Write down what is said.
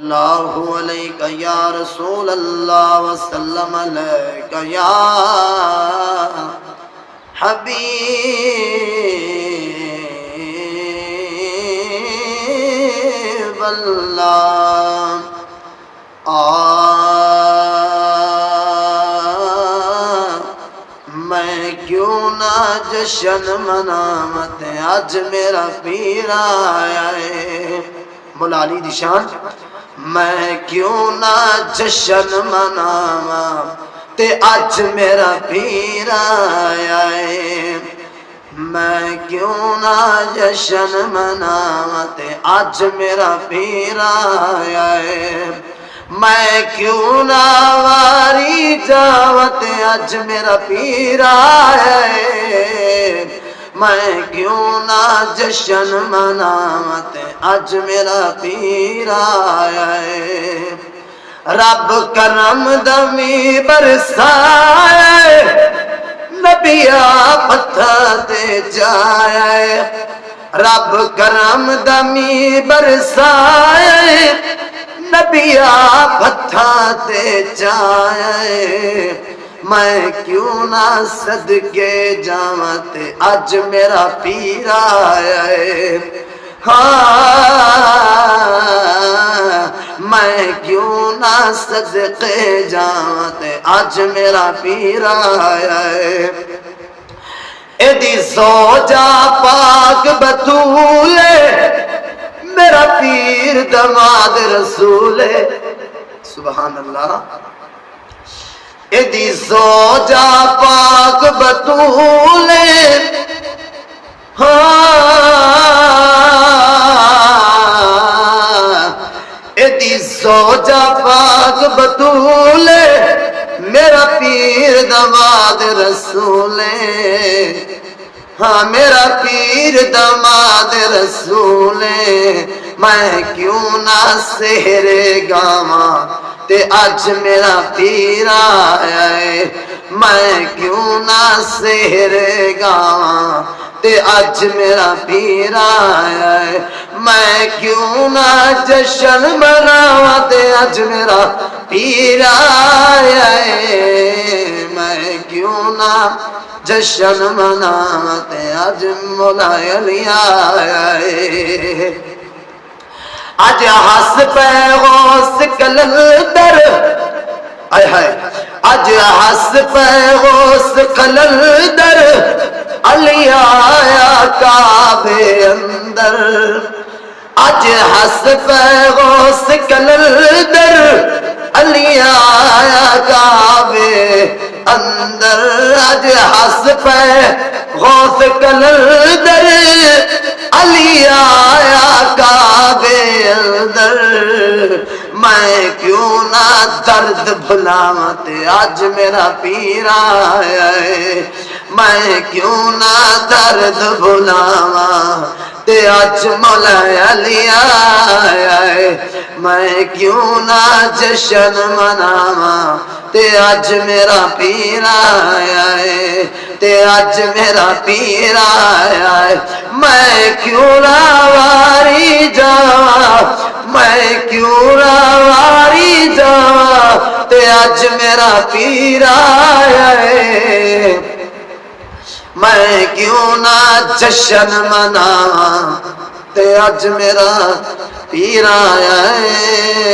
اللہ علیہ یا رسول اللہ وسلم علیہ یا حبیب اللہ میں کیوں نہ جشن منامت آج میرا پیر آیا ہے مولا علی دی شان میں کیوں نہ جشن مناواں تے اج میرا پیر آیا ہے میں کیوں نہ جشن مناواں تے اج میرا پیر آیا ہے میں کیوں نہ واری جاواں تے اج میرا پیر آیا ہے میں کیوں نہ جشن مناواں تے اج میرا پیر آیا ہے رب کرم دمی برسائے نبی پتھر تے جائے رب کرم دمی برسائے نبی پتھر تے جائے میں کیوں نہ صدقے جاواں تے اج میرا پیر آیا ہے ہاں میں کیوں نہ صدقے جاواں تے اج میرا پیر آیا ہے ایدی زوجہ پاک بطول میرا پیر دماد رسول سبحان اللہ ایدی زوجہ پاک بطول ایدی زوجہ پاک بطول میرا پیر دماد رسول ہاں میرا پیر دماد رسول میں کیوں نہ سہرے گاواں تے اج میرا پیر آیا ہے میں کیوں نہ سہرے گاواں تے اج میرا پیر آیا ہے میں کیوں نہ جشن مناواں تے اج میرا پیر آیا ہے میں کیوں نہ جشن مناواں تے اج مولا علی آیا ہے اج ہس پہ غوث کلندر آئے ہائے اج ہس پہ غوث کلندر علی آیا کعبے اندر اج ہس پہ غوث کلندر علی آیا کعبے اندر اج ہس پہ غوث کلندر علی آیا کعبے اندر میں کیوں نہ درد بھلاواں تے اج میرا پیر آیا ہے میں کیوں نہ درد بھلاواں تے اج مولا علی آیا ہے میں کیوں نہ جشن مناواں تے اج میرا پیر آیا ہے تے اج میرا پیر آیا ہے میں کیوں نہ واری جاواں میں کیوں نہ واری جاواں تے اج میرا پیر آیا ہے میں کیوں نہ جشن مناواں تے اج میرا پیر آیا ہے